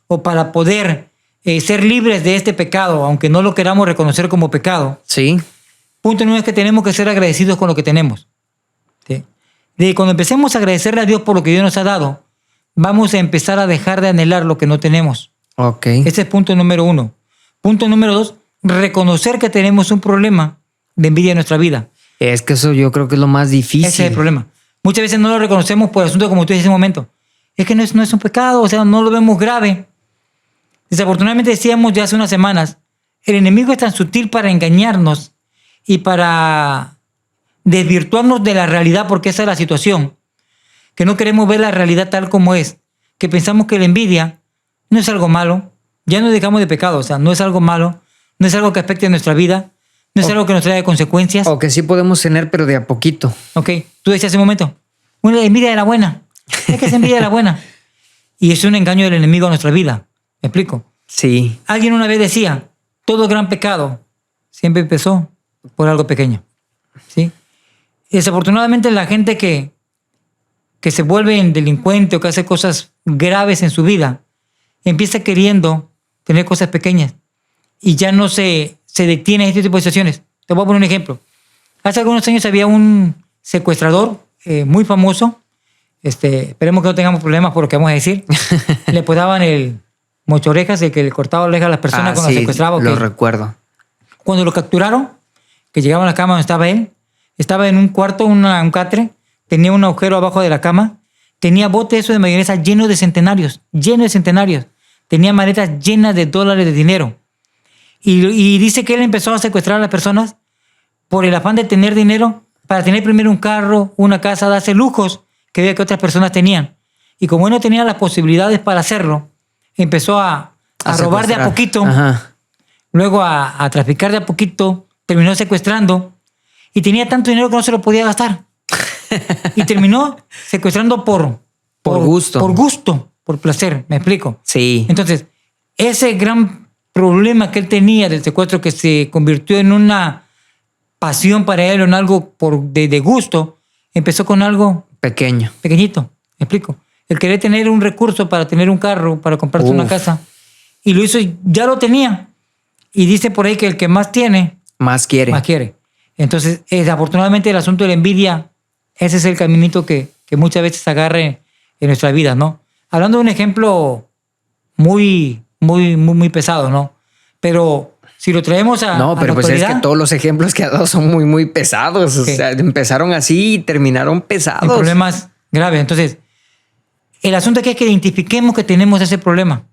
o para poder ser libres de este pecado, aunque no lo queramos reconocer como pecado. Sí. Punto número es que tenemos que ser agradecidos con lo que tenemos. ¿Sí? De cuando empecemos a agradecerle a Dios por lo que Dios nos ha dado, vamos a empezar a dejar de anhelar lo que no tenemos. Ok. Ese es punto número 1. Punto número 2, reconocer que tenemos un problema de envidia en nuestra vida. Es que eso yo creo que es lo más difícil. Ese es el problema. Muchas veces no lo reconocemos por asunto como tú dices en ese momento. Es que no es un pecado, o sea, no lo vemos grave. Desafortunadamente decíamos ya hace unas semanas, el enemigo es tan sutil para engañarnos y para desvirtuarnos de la realidad, porque esa es la situación, que no queremos ver la realidad tal como es, que pensamos que la envidia no es algo malo, ya no dejamos de pecado, o sea, no es algo malo, no es algo que afecte a nuestra vida, no es algo que nos traiga consecuencias. O que sí podemos tener, pero de a poquito. Ok, tú decías hace un momento, una envidia de la buena, es que es envidia de la buena. Y es un engaño del enemigo a nuestra vida. ¿Me explico? Sí. Alguien una vez decía, todo gran pecado siempre empezó por algo pequeño. ¿Sí? Y desafortunadamente la gente que se vuelve delincuente o que hace cosas graves en su vida, empieza queriendo tener cosas pequeñas y ya no se detiene en este tipo de situaciones. Te voy a poner un ejemplo. Hace algunos años había un secuestrador muy famoso. Esperemos que no tengamos problemas por lo que vamos a decir. Le podaban el mochorejas, el que le cortaba orejas a las personas cuando las secuestraba. Lo recuerdo. Cuando lo capturaron, que llegaban a la cama donde estaba él, estaba en un cuarto, un catre, tenía un agujero abajo de la cama, tenía botes de mayonesa llenos de centenarios. Tenía maletas llenas de dólares de dinero. Y dice que él empezó a secuestrar a las personas por el afán de tener dinero, para tener primero un carro, una casa, darse lujos que veía que otras personas tenían. Y como él no tenía las posibilidades para hacerlo, empezó a robar de a poquito, luego a traficar de a poquito, terminó secuestrando y tenía tanto dinero que no se lo podía gastar. Y terminó secuestrando por gusto. Por gusto, por placer, ¿me explico? Sí. Entonces, ese gran problema que él tenía del secuestro, que se convirtió en una pasión para él, en algo de gusto, empezó con algo pequeñito, ¿me explico? El querer tener un recurso para tener un carro, para comprarse una casa, y lo hizo, ya lo tenía. Y dice por ahí que el que más tiene, más quiere. Entonces, desafortunadamente, el asunto de la envidia, ese es el caminito que muchas veces agarre en nuestra vida, ¿no? Hablando de un ejemplo muy pesado, ¿no? Pero si lo traemos a no, pero a la pues actualidad, es que todos los ejemplos que ha dado son muy pesados. O sea, empezaron así y terminaron pesados. En problemas graves. Entonces, el asunto aquí es que identifiquemos que tenemos ese problema.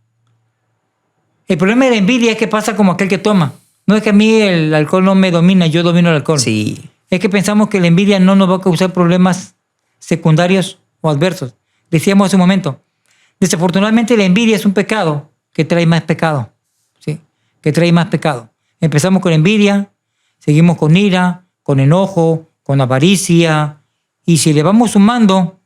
El problema de la envidia es que pasa como aquel que toma. No es que a mí el alcohol no me domina, yo domino el alcohol. Sí. Es que pensamos que la envidia no nos va a causar problemas secundarios o adversos. Decíamos hace un momento, desafortunadamente la envidia es un pecado que trae más pecado. ¿Sí? Que trae más pecado. Empezamos con envidia, seguimos con ira, con enojo, con avaricia. Y si le vamos sumando,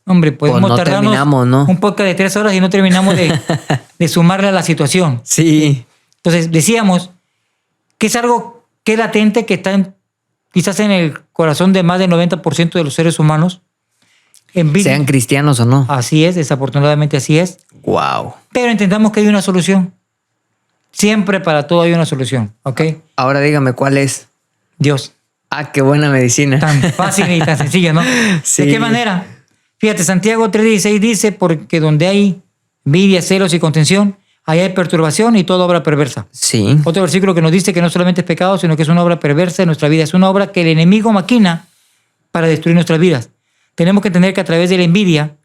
hombre, podemos tardarnos un podcast de 3 horas y no terminamos de sumarle a la situación. Sí. Entonces, decíamos que es algo que es latente, que está quizás en el corazón de más del 90% de los seres humanos. Envidia. Sean cristianos o no. Así es, desafortunadamente así es. Wow. Pero entendamos que hay una solución. Siempre para todo hay una solución, ¿ok? Ahora dígame, ¿cuál es? Dios. Ah, qué buena medicina. Tan fácil y tan sencillo, ¿no? Sí. ¿De qué manera? Fíjate, Santiago 3:16 dice, porque donde hay envidia, celos y contención, ahí hay perturbación y toda obra perversa. Sí. Otro versículo que nos dice que no solamente es pecado, sino que es una obra perversa en nuestra vida. Es una obra que el enemigo maquina para destruir nuestras vidas. Tenemos que entender que a través de la envidia,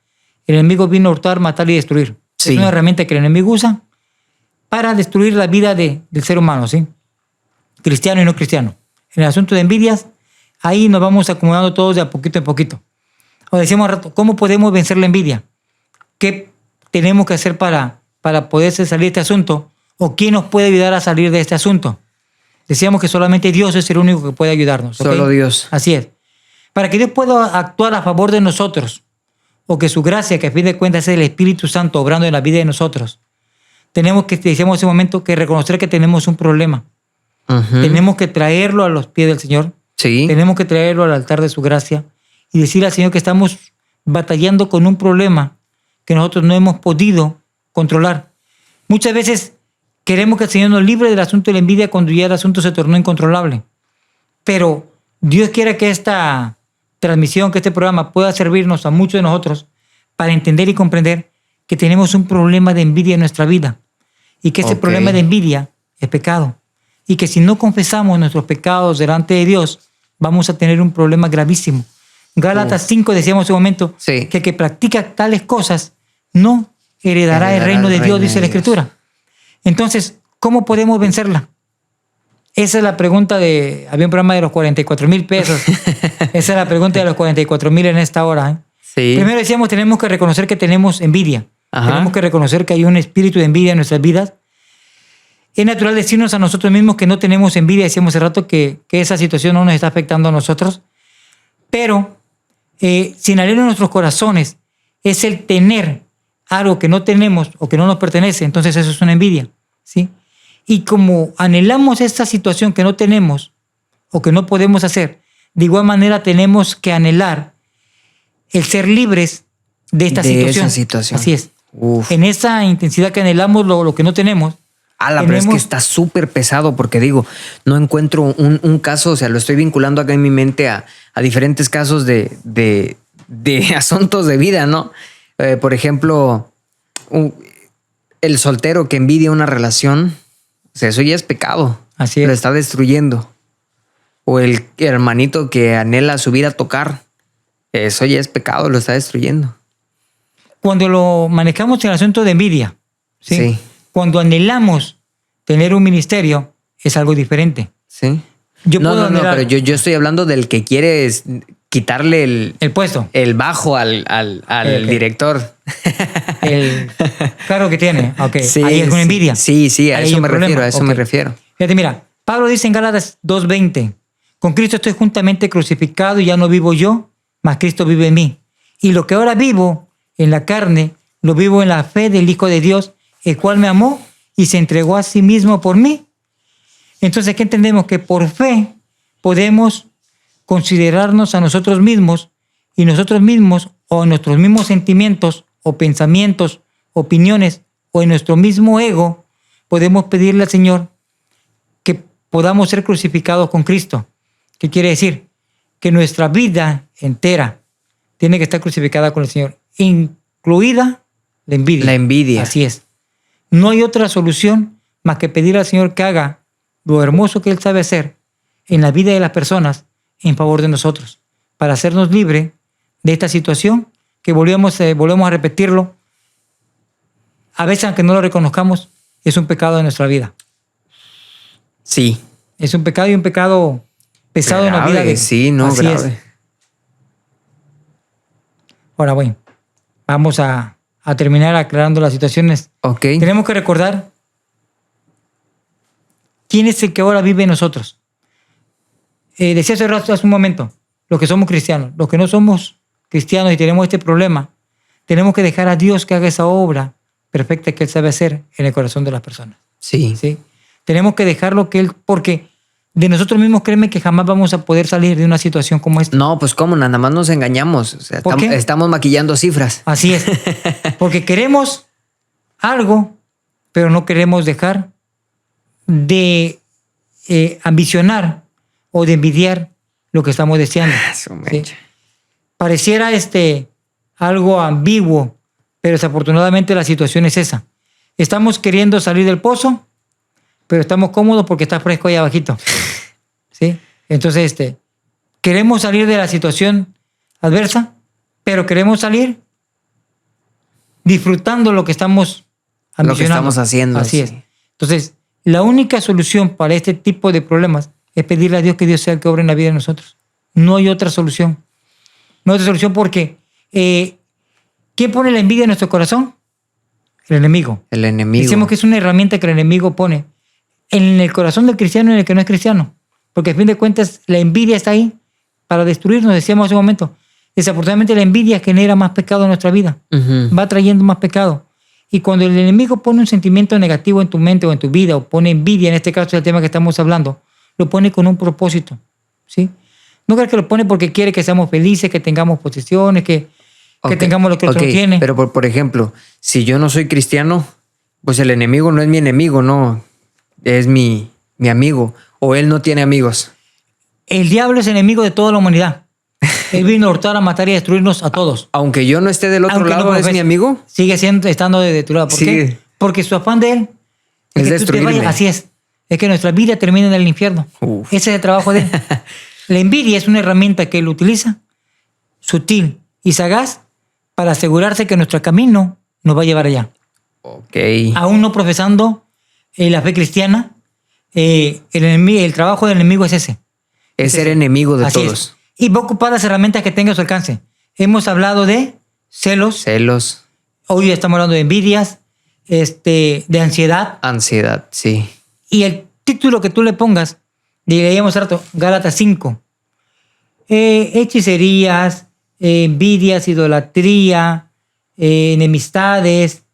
el enemigo vino a hurtar, matar y destruir. Sí. Es una herramienta que el enemigo usa para destruir la vida del ser humano, ¿sí? Cristiano y no cristiano. En el asunto de envidias, ahí nos vamos acomodando todos de a poquito en poquito. O decíamos al rato, ¿cómo podemos vencer la envidia? ¿Qué tenemos que hacer para poder salir de este asunto? ¿O quién nos puede ayudar a salir de este asunto? Decíamos que solamente Dios es el único que puede ayudarnos. ¿Okay? Solo Dios. Así es. Para que Dios pueda actuar a favor de nosotros, o que su gracia, que a fin de cuentas es el Espíritu Santo obrando en la vida de nosotros, tenemos que, decíamos en ese momento, que reconocer que tenemos un problema. Tenemos que traerlo a los pies del Señor. Sí. Tenemos que traerlo al altar de su gracia y decirle al Señor que estamos batallando con un problema que nosotros no hemos podido controlar. Muchas veces queremos que el Señor nos libre del asunto de la envidia cuando ya el asunto se tornó incontrolable. Pero Dios quiere que esta transmisión, que este programa pueda servirnos a muchos de nosotros para entender y comprender que tenemos un problema de envidia en nuestra vida y que ese problema de envidia es pecado y que si no confesamos nuestros pecados delante de Dios vamos a tener un problema gravísimo. Gálatas 5 decíamos en un momento que el que practica tales cosas no heredará el reino de Dios, dice la Escritura. Entonces, ¿cómo podemos vencerla? Esa es la pregunta había un programa de los 44,000 pesos. Esa es la pregunta de los 44,000 en esta hora. ¿Eh? Sí. Primero decíamos, tenemos que reconocer que tenemos envidia. Tenemos que reconocer que hay un espíritu de envidia en nuestras vidas. Es natural decirnos a nosotros mismos que no tenemos envidia. Decíamos hace rato que esa situación no nos está afectando a nosotros. Pero sin anhelo en nuestros corazones es el tener algo que no tenemos o que no nos pertenece. Entonces eso es una envidia, ¿sí? Y como anhelamos esta situación que no tenemos o que no podemos hacer, de igual manera tenemos que anhelar el ser libres de esta situación. Esa situación. Así es. Uf. En esa intensidad que anhelamos lo que no tenemos. Pero es que está súper pesado porque digo, no encuentro un caso, o sea, lo estoy vinculando acá en mi mente a diferentes casos de asuntos de vida, ¿no? Por ejemplo, el soltero que envidia una relación, o sea, eso ya es pecado. Así es. Lo está destruyendo. O el hermanito que anhela subir a tocar, eso ya es pecado, lo está destruyendo. Cuando lo manejamos en el asunto de envidia, ¿sí? Cuando anhelamos tener un ministerio, es algo diferente. Sí. Pero yo estoy hablando del que quiere quitarle el puesto, el bajo al director. el cargo que tiene. Okay. Sí, ahí es una envidia. Sí, a ahí eso me refiero, a eso me refiero. Fíjate, mira, Pablo dice en Gálatas 2:20, con Cristo estoy juntamente crucificado y ya no vivo yo, mas Cristo vive en mí. Y lo que ahora vivo en la carne, lo vivo en la fe del Hijo de Dios, el cual me amó y se entregó a sí mismo por mí. Entonces, ¿qué entendemos? Que por fe podemos considerarnos a nosotros mismos y nosotros mismos o nuestros mismos sentimientos o pensamientos, opiniones o en nuestro mismo ego, podemos pedirle al Señor que podamos ser crucificados con Cristo. ¿Qué quiere decir? Que nuestra vida entera tiene que estar crucificada con el Señor, incluida la envidia. La envidia. Así es. No hay otra solución más que pedir al Señor que haga lo hermoso que Él sabe hacer en la vida de las personas en favor de nosotros, para hacernos libres de esta situación que volvemos a repetirlo. A veces, aunque no lo reconozcamos, es un pecado de nuestra vida. Sí. Es un pecado y un pecado pesado grave, en la vida de... Sí, no, así grave. Es. Ahora, bueno, vamos a terminar aclarando las situaciones. Ok. Tenemos que recordar quién es el que ahora vive en nosotros. Decía hace un momento, los que somos cristianos, los que no somos cristianos y tenemos este problema, tenemos que dejar a Dios que haga esa obra perfecta que Él sabe hacer en el corazón de las personas. Sí. ¿Sí? Tenemos que dejarlo que Él, porque de nosotros mismos créeme que jamás vamos a poder salir de una situación como esta. No, pues cómo, nada más nos engañamos. O sea, ¿Por qué? Estamos maquillando cifras. Así es. Porque queremos algo, pero no queremos dejar de ambicionar o de envidiar lo que estamos deseando. ¿Sí? Pareciera algo ambiguo, pero desafortunadamente la situación es esa. Estamos queriendo salir del pozo, pero estamos cómodos porque está fresco ahí abajito. ¿Sí? Entonces, queremos salir de la situación adversa, pero queremos salir disfrutando lo que estamos ambicionando. Lo que estamos haciendo. Así sí. es. Entonces, la única solución para este tipo de problemas es pedirle a Dios que Dios sea el que obre en la vida de nosotros. No hay otra solución. No hay otra solución porque ¿quién pone la envidia en nuestro corazón? El enemigo. El enemigo. Decimos que es una herramienta que el enemigo pone en el corazón del cristiano y en el que no es cristiano. Porque a fin de cuentas la envidia está ahí para destruirnos, decíamos hace un momento. Desafortunadamente la envidia genera más pecado en nuestra vida. Va trayendo más pecado. Y cuando el enemigo pone un sentimiento negativo en tu mente o en tu vida, o pone envidia, en este caso es el tema que estamos hablando, lo pone con un propósito. ¿Sí? No creas que lo pone porque quiere que seamos felices, que tengamos posesiones, que tengamos lo que otro tiene. Pero por ejemplo, si yo no soy cristiano, pues el enemigo no es mi enemigo, no. Es mi amigo. O él no tiene amigos. El diablo es enemigo de toda la humanidad. Él vino a hurtar, a matar y a destruirnos a todos. Aunque yo no esté del otro lado, ¿es mi amigo? Sigue estando de tu lado. ¿Por qué? Porque su afán de él es destruirme. Así es. Es que nuestra vida termine en el infierno. Uf. Ese es el trabajo de él. La envidia es una herramienta que él utiliza, sutil y sagaz, para asegurarse que nuestro camino nos va a llevar allá. Ok. Aún no profesando la fe cristiana, el trabajo del enemigo es ese. Es ser enemigo de Así todos. Es. Y va a ocupar las herramientas que tenga a su alcance. Hemos hablado de celos. Hoy estamos hablando de envidias, de ansiedad. Ansiedad, sí. Y el título que tú le pongas, leíamos hace rato, Gálatas 5. Hechicerías, envidias, idolatría, enemistades,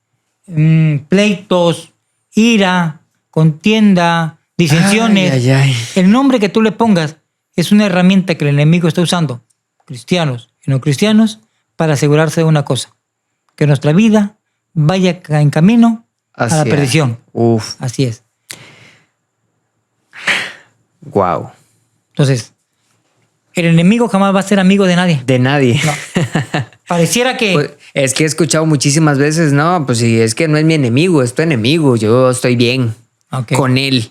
pleitos, ira, contienda, disensiones. Ay, ay, ay. El nombre que tú le pongas es una herramienta que el enemigo está usando, cristianos y no cristianos, para asegurarse de una cosa: que nuestra vida vaya en camino a la perdición. Uf. Así es. Wow. Entonces, el enemigo jamás va a ser amigo de nadie. De nadie. No. Pareciera que... Pues, es que he escuchado muchísimas veces, no, pues sí, es que no es mi enemigo, es tu enemigo, yo estoy bien con él.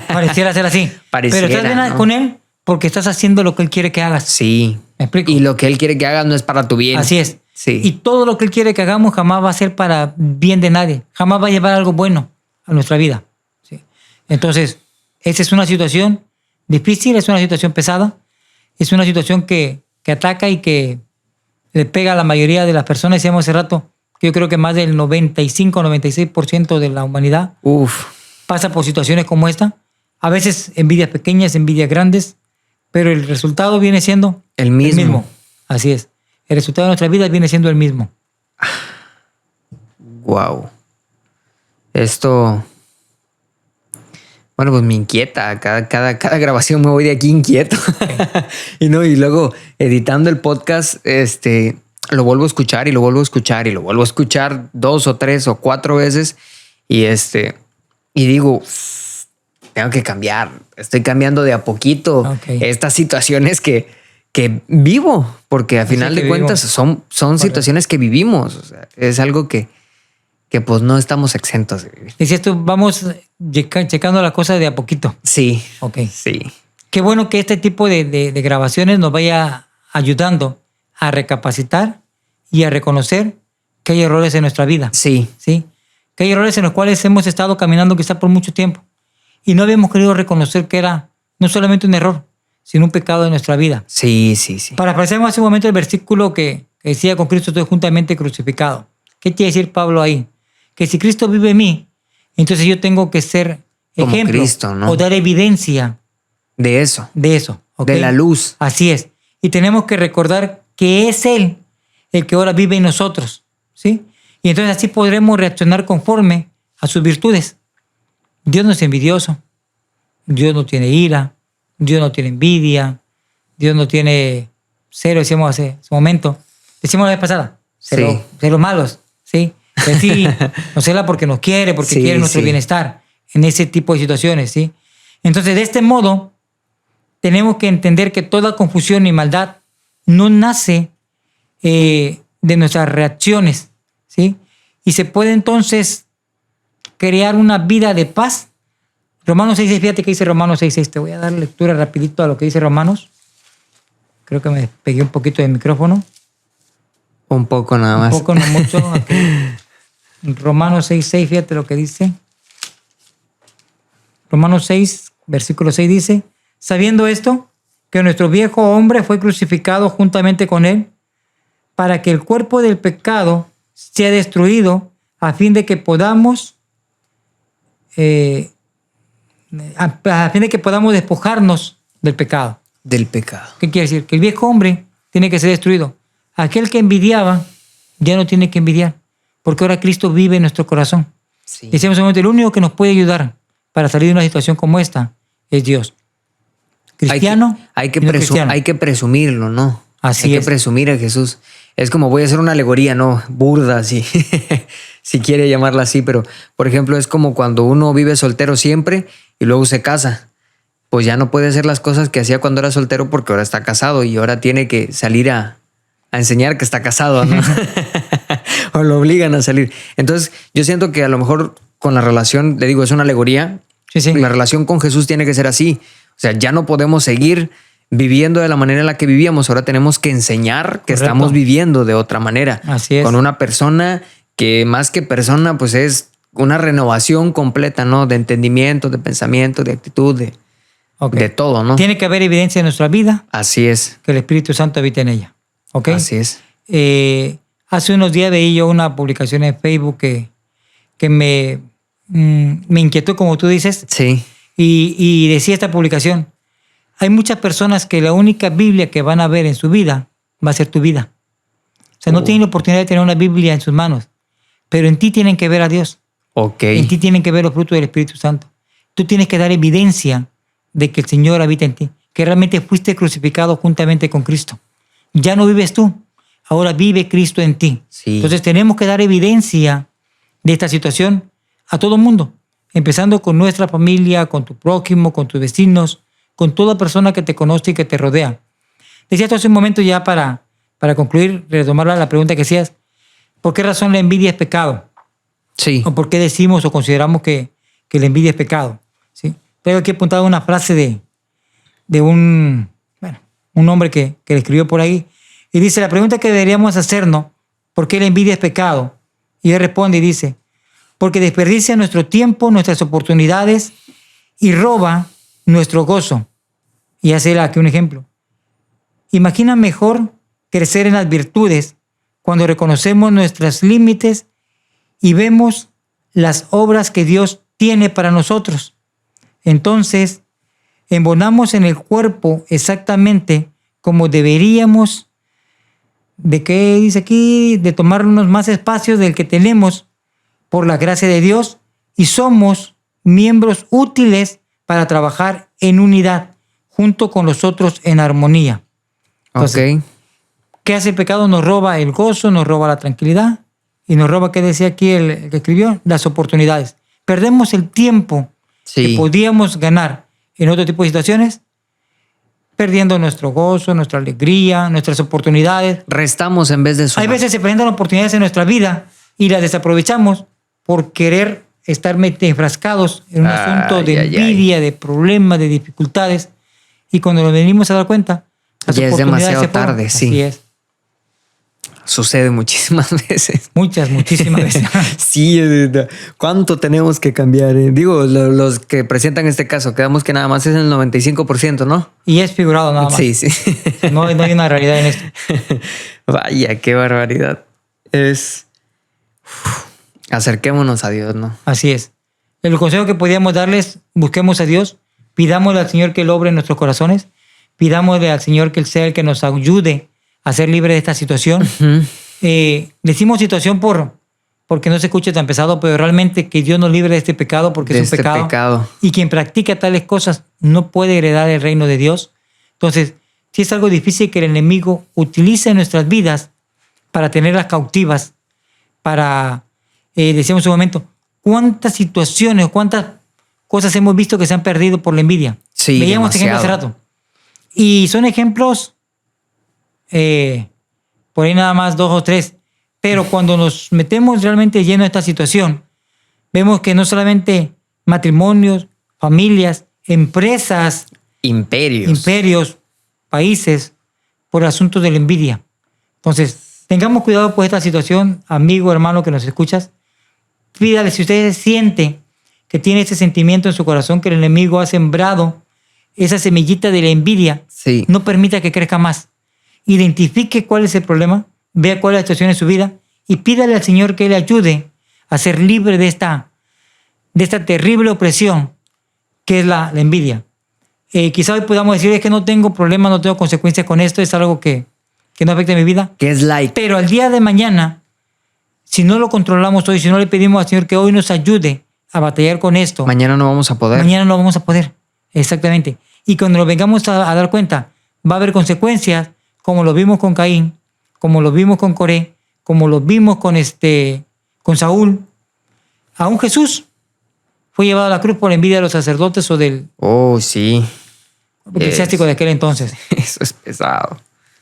Pareciera ser así. Pareciera, pero estás bien, ¿no?, con él porque estás haciendo lo que él quiere que hagas. Sí. ¿Me explico? Y lo que él quiere que hagas no es para tu bien. Así es. Sí. Y todo lo que él quiere que hagamos jamás va a ser para bien de nadie. Jamás va a llevar algo bueno a nuestra vida. ¿Sí? Entonces, esa es una situación difícil, es una situación pesada, es una situación que que ataca y que le pega a la mayoría de las personas. Decíamos hace rato que yo creo que más del 95-96% de la humanidad pasa por situaciones como esta. A veces envidias pequeñas, envidias grandes, pero el resultado viene siendo el mismo. Así es. El resultado de nuestra vida viene siendo el mismo. Wow. Esto, bueno, pues me inquieta. Cada grabación me voy de aquí inquieto. Y luego editando el podcast, lo vuelvo a escuchar y lo vuelvo a escuchar y lo vuelvo a escuchar 2 o 3 o 4 veces. Y digo, tengo que cambiar. Estoy cambiando de a poquito estas situaciones que vivo, porque a final de cuentas son situaciones que vivimos. O sea, es algo que pues no estamos exentos de vivir. Decías tú, vamos checando las cosas de a poquito. Sí. Ok. Sí. Qué bueno que este tipo de grabaciones nos vaya ayudando a recapacitar y a reconocer que hay errores en nuestra vida. Sí. Sí. Que hay errores en los cuales hemos estado caminando quizá por mucho tiempo y no habíamos querido reconocer que era no solamente un error, sino un pecado de nuestra vida. Sí. Parafraseamos hace un momento el versículo que decía: con Cristo estoy juntamente crucificado. ¿Qué quiere decir Pablo ahí? Que si Cristo vive en mí, entonces yo tengo que ser como ejemplo, Cristo, ¿no? O dar evidencia de eso. ¿okay? De la luz. Así es. Y tenemos que recordar que es Él el que ahora vive en nosotros, ¿sí? Y entonces así podremos reaccionar conforme a sus virtudes. Dios no es envidioso, Dios no tiene ira, Dios no tiene envidia, Dios no tiene cero, decíamos hace un momento. Decimos la vez pasada, celos malos, ¿sí? Es decir, nos cela porque nos quiere, porque quiere nuestro bienestar en ese tipo de situaciones, ¿sí? Entonces, de este modo, tenemos que entender que toda confusión y maldad no nace de nuestras reacciones, ¿sí? Y se puede entonces crear una vida de paz. Romanos 6:6, fíjate que dice Romanos 6:6. Te voy a dar lectura rapidito a lo que dice Romanos. Creo que me pegué un poquito del micrófono. Un poco nada más. Un poco, no mucho. Aquí. Romanos 6:6, fíjate lo que dice. Romanos 6, versículo 6 dice: sabiendo esto, que nuestro viejo hombre fue crucificado juntamente con él, para que el cuerpo del pecado sea destruido, a fin de que podamos despojarnos del pecado. Del pecado. ¿Qué quiere decir? Que el viejo hombre tiene que ser destruido. Aquel que envidiaba ya no tiene que envidiar, porque ahora Cristo vive en nuestro corazón. Sí. Decíamos un momento, el único que nos puede ayudar para salir de una situación como esta es Dios. Cristiano. Hay que presumirlo, ¿no? Así hay es. que presumir a Jesús. Es como, voy a hacer una alegoría, ¿no? Burda, sí. Si quiere llamarla así, pero por ejemplo es como cuando uno vive soltero siempre y luego se casa. Pues ya no puede hacer las cosas que hacía cuando era soltero porque ahora está casado y ahora tiene que salir a enseñar que está casado, ¿no? O lo obligan a salir. Entonces yo siento que a lo mejor con la relación, le digo, es una alegoría. Sí. La relación con Jesús tiene que ser así. O sea, ya no podemos seguir viviendo de la manera en la que vivíamos. Ahora tenemos que enseñar que estamos viviendo de otra manera. Así es. Con una persona que más que persona, pues es una renovación completa, ¿no? De entendimiento, de pensamiento, de actitud, de todo, ¿no? Tiene que haber evidencia en nuestra vida. Así es. Que el Espíritu Santo habite en ella. ¿Ok? Así es. Hace unos días veí yo una publicación en Facebook que me inquietó, como tú dices. Sí. Y decía esta publicación: hay muchas personas que la única Biblia que van a ver en su vida va a ser tu vida. O sea, no tienen la oportunidad de tener una Biblia en sus manos, pero en ti tienen que ver a Dios. Ok. En ti tienen que ver los frutos del Espíritu Santo. Tú tienes que dar evidencia de que el Señor habita en ti, que realmente fuiste crucificado juntamente con Cristo. Ya no vives tú, ahora vive Cristo en ti. Sí. Entonces tenemos que dar evidencia de esta situación a todo el mundo, empezando con nuestra familia, con tu prójimo, con tus vecinos, con toda persona que te conoce y que te rodea. Decía esto hace un momento ya para concluir, retomar la pregunta que hacías: ¿por qué razón la envidia es pecado? Sí. ¿O por qué decimos o consideramos que la envidia es pecado? ¿Sí? Tengo aquí apuntado una frase de un hombre que le escribió por ahí, y dice: la pregunta que deberíamos hacernos, ¿por qué la envidia es pecado? Y él responde y dice: porque desperdicia nuestro tiempo, nuestras oportunidades y roba nuestro gozo. Y hace aquí un ejemplo. Imagina mejor crecer en las virtudes cuando reconocemos nuestros límites y vemos las obras que Dios tiene para nosotros. Entonces, embonamos en el cuerpo exactamente como deberíamos. ¿De qué dice aquí? De tomarnos más espacios del que tenemos por la gracia de Dios, y somos miembros útiles para trabajar en unidad junto con los otros en armonía. Entonces, ¿qué hace el pecado? Nos roba el gozo, nos roba la tranquilidad y nos roba, ¿qué decía aquí el que escribió? Las oportunidades. Perdemos el tiempo que podíamos ganar en otro tipo de situaciones, perdiendo nuestro gozo, nuestra alegría, nuestras oportunidades. Restamos en vez de sumar. Hay veces se presentan oportunidades en nuestra vida y las desaprovechamos por querer estar enfrascados en un asunto de envidia, de problemas, de dificultades. Y cuando nos venimos a dar cuenta, las ya es oportunidades demasiado se fueron. tarde, sí. Así es. Sucede muchísimas veces. Muchísimas veces. Sí, ¿cuánto tenemos que cambiar? Digo, los que presentan este caso, quedamos que nada más es el 95%, ¿no? Y es figurado nada más. Sí. No hay una realidad en esto. Vaya, qué barbaridad. Acerquémonos a Dios, ¿no? Así es. El consejo que podíamos darles, busquemos a Dios, pidámosle al Señor que Él obre en nuestros corazones, pidámosle al Señor que Él sea el que nos ayude a ser libre de esta situación. Decimos situación porque no se escuche tan pesado, pero realmente que Dios nos libre de este pecado, porque es un pecado. Y quien practica tales cosas no puede heredar el reino de Dios. Entonces, si es algo difícil que el enemigo utilice nuestras vidas para tenerlas cautivas, para, decíamos en un momento, ¿cuántas situaciones, cuántas cosas hemos visto que se han perdido por la envidia? Sí, veíamos ejemplos hace rato. Y son ejemplos, por ahí nada más 2 o 3. Pero cuando nos metemos realmente lleno de esta situación, vemos que no solamente matrimonios, familias, empresas, imperios, países, por asuntos de la envidia. Entonces, tengamos cuidado por esta situación, amigo, hermano que nos escuchas. Pídale, si usted siente que tiene ese sentimiento en su corazón, que el enemigo ha sembrado esa semillita de la envidia, no permita que crezca más. Identifique cuál es el problema, vea cuál es la situación en su vida y pídale al Señor que le ayude a ser libre de esta terrible opresión que es la envidia. Quizá hoy podamos decir, es que no tengo problemas, no tengo consecuencias con esto, es algo que no afecta mi vida. Que es like. Pero al día de mañana, si no lo controlamos hoy, si no le pedimos al Señor que hoy nos ayude a batallar con esto, mañana no vamos a poder. Mañana no vamos a poder, exactamente. Y cuando nos vengamos a dar cuenta, va a haber consecuencias, como lo vimos con Caín, como lo vimos con Coré, como lo vimos con Saúl. Aún Jesús fue llevado a la cruz por envidia de los sacerdotes o del eclesiástico de aquel entonces. Eso es pesado.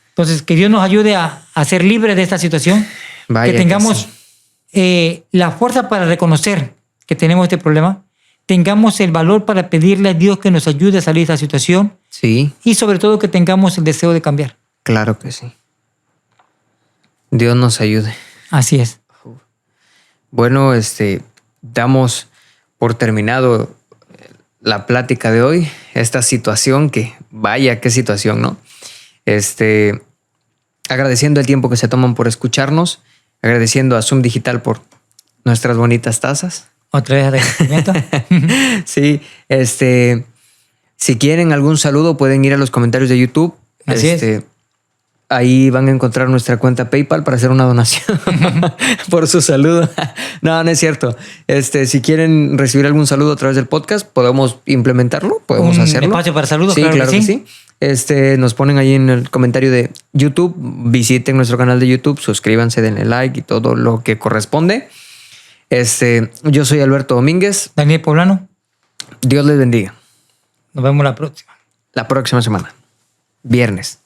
Entonces, que Dios nos ayude a ser libres de esta situación. Vaya que tengamos la fuerza para reconocer que tenemos este problema. Tengamos el valor para pedirle a Dios que nos ayude a salir de esta situación. Sí. Y sobre todo que tengamos el deseo de cambiar. Claro que sí. Dios nos ayude. Así es. Bueno, damos por terminado la plática de hoy. Esta situación que, vaya, qué situación, ¿no? Agradeciendo el tiempo que se toman por escucharnos. Agradeciendo a Zoom Digital por nuestras bonitas tazas. Otra vez agradecimiento. Sí, si quieren algún saludo pueden ir a los comentarios de YouTube. Así es. Ahí van a encontrar nuestra cuenta PayPal para hacer una donación por su saludo. No es cierto. Si quieren recibir algún saludo a través del podcast, podemos implementarlo, podemos hacerlo. Un espacio para saludos, sí, claro que sí. Nos ponen ahí en el comentario de YouTube, visiten nuestro canal de YouTube, suscríbanse, denle like y todo lo que corresponde. Yo soy Alberto Domínguez. Daniel Poblano. Dios les bendiga. Nos vemos la próxima. La próxima semana. Viernes.